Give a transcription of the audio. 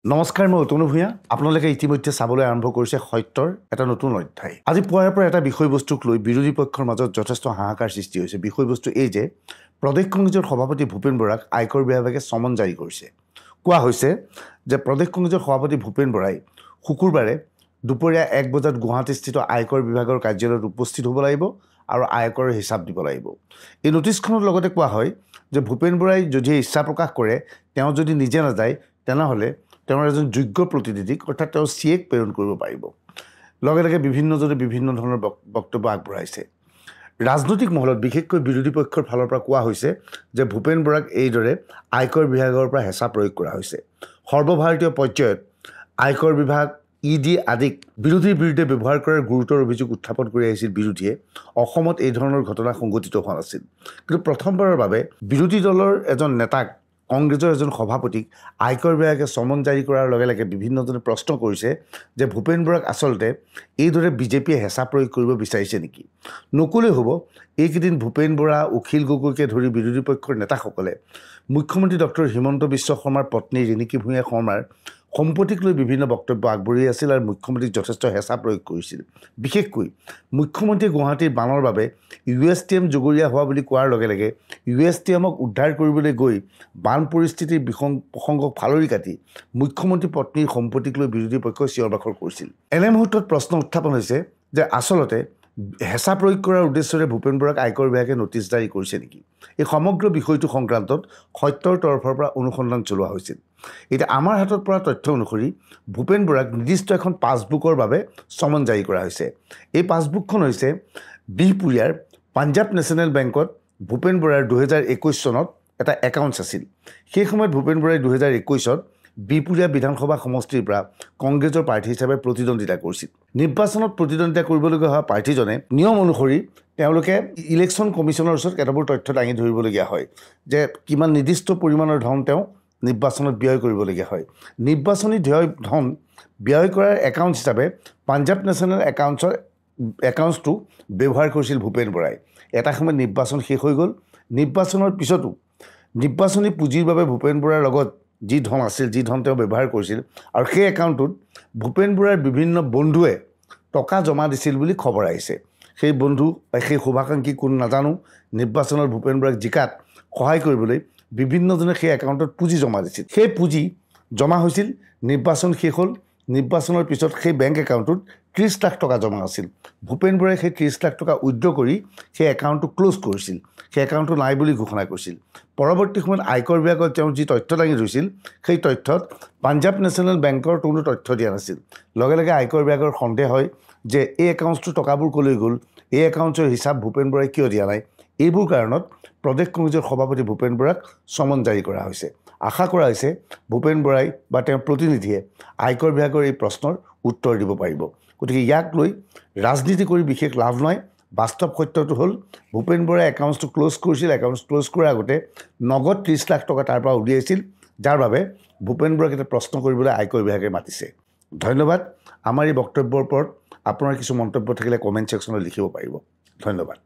নমস্কাৰ, মই অতনু ভূঞা। আপোনালোকে ইতিমধ্যে চাবলৈ আৰম্ভ কৰিছে সত্যৰ এটা নতুন অধ্যায়। আজি পুৱাৰ পৰা এটা বিষয়বস্তুক লৈ বিৰোধী পক্ষৰ মাজত যথেষ্ট হাহাকাৰ সৃষ্টি হৈছে। বিষয়বস্তু এই যে প্ৰদেশ কংগ্ৰেছৰ সভাপতি ভূপেন বৰাক আয়কৰ বিভাগে সমন জাৰি কৰিছে। কোৱা হৈছে যে প্ৰদেশ কংগ্ৰেছৰ সভাপতি ভূপেন বৰাই শুকুৰবাৰে দুপৰীয়া 1 বজাত গুৱাহাটীস্থিত আয়কৰ বিভাগৰ কাৰ্যালয়ত উপস্থিত হ'ব লাগিব আৰু আয়কৰৰ হিচাপ দিব লাগিব। এই নটিছখনৰ লগতে কোৱা হয় যে ভূপেন বৰাই যদি ইচ্ছা প্ৰকাশ কৰে, তেওঁ যদি নিজে নাযায়, তেনেহ'লে তেওঁৰ এজন যোগ্য প্ৰতিনিধিক অৰ্থাৎ তেওঁ চিএক প্ৰেৰণ কৰিব পাৰিব। লগে লগে বিভিন্নজনে বিভিন্ন ধৰণৰ বক্তব্য আগবঢ়াইছে। ৰাজনৈতিক মহলত বিশেষকৈ বিৰোধী পক্ষৰ ফালৰ পৰা কোৱা হৈছে যে ভূপেন বৰাক এইদৰে আয়কৰ বিভাগৰ পৰা হেঁচা প্ৰয়োগ কৰা হৈছে। সৰ্বভাৰতীয় পৰ্যায়ত আয়কৰ বিভাগ, ইডি আদিক বিৰোধীৰ বিৰুদ্ধে ব্যৱহাৰ কৰাৰ গুৰুতৰ অভিযোগ উত্থাপন কৰি আহিছিল বিৰোধীয়ে। অসমত এই ধৰণৰ ঘটনা সংঘটিত হোৱা নাছিল, কিন্তু প্ৰথমবাৰৰ বাবে বিৰোধী দলৰ এজন নেতাক, কংগ্ৰেছৰ এজন সভাপতিক আয়কৰ বিভাগে সমন জাৰি কৰাৰ লগে লগে বিভিন্নজনে প্ৰশ্ন কৰিছে যে ভূপেন বৰাক আচলতে এইদৰে বিজেপিয়ে হেঁচা প্ৰয়োগ কৰিব বিচাৰিছে নেকি। নক'লেই হ'ব, এইকেইদিন ভূপেন বৰা, অখিল গগৈকে ধৰি বিৰোধী পক্ষৰ নেতাসকলে মুখ্যমন্ত্ৰী ডক্টৰ হিমন্ত বিশ্ব শৰ্মাৰ পত্নী ৰিণিকী ভূঞা শৰ্মাৰ সম্পত্তিক লৈ বিভিন্ন বক্তব্য আগবঢ়াই আছিল আৰু মুখ্যমন্ত্ৰীক যথেষ্ট হেঁচা প্ৰয়োগ কৰিছিল। বিশেষকৈ মুখ্যমন্ত্ৰীয়ে গুৱাহাটীৰ বানৰ বাবে USTM জগৰীয়া হোৱা বুলি কোৱাৰ লগে লগে USTMক উদ্ধাৰ কৰিবলৈ গৈ বান পৰিস্থিতিৰ প্ৰসংগক ফালৰি কাটি মুখ্যমন্ত্ৰী পত্নীৰ সম্পত্তিক লৈ বিৰোধী পক্ষই চিঞৰ বাখৰ কৰিছিল। এনে মুহূৰ্তত প্ৰশ্ন উত্থাপন হৈছে যে আচলতে হেঁচা প্ৰয়োগ কৰাৰ উদ্দেশ্যৰে ভূপেন বৰাক আয়কৰ বিভাগে নটিছ জাৰি কৰিছে নেকি। এই সমগ্ৰ বিষয়টো সংক্ৰান্তত সত্যৰ তৰফৰ পৰা অনুসন্ধান চলোৱা হৈছিল। এতিয়া আমাৰ হাতত পৰা তথ্য অনুসৰি ভূপেন বৰাক নিৰ্দিষ্ট এখন পাছবুকৰ বাবে সমন জাৰি কৰা হৈছে। এই পাছবুকখন হৈছে বিহপুৰীয়াৰ পাঞ্জাৱ নেশ্যনেল বেংকত ভূপেন বৰাৰ 2021 চনত এটা একাউণ্টছ আছিল। সেই সময়ত ভূপেন বৰাই 2021ত বিহপুৰীয়া বিধানসভা সমষ্টিৰ পৰা কংগ্ৰেছৰ প্ৰাৰ্থী হিচাপে প্ৰতিদ্বন্দ্বিতা কৰিছিল। নিৰ্বাচনত প্ৰতিদ্বন্দ্বিতা কৰিবলগীয়া হোৱা প্ৰাৰ্থীজনে নিয়ম অনুসৰি তেওঁলোকে ইলেকশ্যন কমিশ্যনৰ ওচৰত কেতবোৰ তথ্য দাঙি ধৰিবলগীয়া হয় যে কিমান নিৰ্দিষ্ট পৰিমাণৰ ধন তেওঁ নিৰ্বাচনত ব্যয় কৰিবলগীয়া হয়। নিৰ্বাচনী ধন ব্যয় কৰাৰ একাউণ্ট হিচাপে পাঞ্জাৱ নেশ্যনেল একাউণ্টছটো ব্যৱহাৰ কৰিছিল ভূপেন বৰাই। এটা সময়ত নিৰ্বাচন শেষ হৈ গ'ল। নিৰ্বাচনৰ পিছতো নিৰ্বাচনী পুঁজিৰ বাবে ভূপেন বৰাৰ লগত যি ধন আছিল, যি ধন তেওঁ ব্যৱহাৰ কৰিছিল, আৰু সেই একাউণ্টটোত ভূপেন বৰাৰ বিভিন্ন বন্ধুৱে টকা জমা দিছিল বুলি খবৰ আহিছে। সেই বন্ধু বা সেই শুভাকাংক্ষী কোন নাজানো, নিৰ্বাচনত ভূপেন বৰাক জিকাত সহায় কৰিবলৈ বিভিন্নজনে সেই একাউণ্টত পুঁজি জমা দিছিল। সেই পুঁজি জমা হৈছিল, নিৰ্বাচন শেষ হ'ল। নিৰ্বাচনৰ পিছত সেই বেংক একাউণ্টটোত 30 লাখ টকা জমা আছিল। ভূপেন বৰাই সেই 30 লাখ টকা উইথড্ৰ কৰি সেই একাউণ্টটো ক্ল'জ কৰিছিল। সেই একাউণ্টটো নাই বুলি ঘোষণা কৰিছিল। পৰৱৰ্তী সময়ত আয়কৰ বিভাগত তেওঁ যি তথ্য দাঙি ধৰিছিল, সেই তথ্যত পাঞ্জাৱ নেশ্যনেল বেংকৰ কোনো তথ্য দিয়া নাছিল। লগে লগে আয়কৰ বিভাগৰ সন্দেহ হয় যে এই একাউণ্টছটোৰ টকাবোৰ ক'লৈ গ'ল, এই একাউণ্টছৰ হিচাপ ভূপেন বৰাই কিয় দিয়া নাই। এইবোৰ কাৰণত প্ৰদেশ কংগ্ৰেছৰ সভাপতি ভূপেন বৰাক সমন জাৰি কৰা হৈছে। আশা কৰা হৈছে ভূপেন বৰাই বা তেওঁৰ প্ৰতিনিধিয়ে আয়কৰ বিভাগৰ এই প্ৰশ্নৰ উত্তৰ দিব পাৰিব। গতিকে ইয়াক লৈ ৰাজনীতি কৰি বিশেষ লাভ নাই। বাস্তৱ সত্যটো হ'ল ভূপেন বৰাই একাউণ্টছটো ক্ল'জ কৰিছিল। একাউণ্টছ ক্ল'জ কৰাৰ আগতে নগদ 30 লাখ টকা তাৰ পৰা উলিয়াইছিল, যাৰ বাবে ভূপেন বৰাক এটা প্ৰশ্ন কৰিবলৈ আয়কৰ বিভাগে মাতিছে। ধন্যবাদ। আমাৰ এই বক্তব্যৰ ওপৰত আপোনাৰ কিছু মন্তব্য থাকিলে কমেণ্ট ছেকশ্যনত লিখিব পাৰিব। ধন্যবাদ।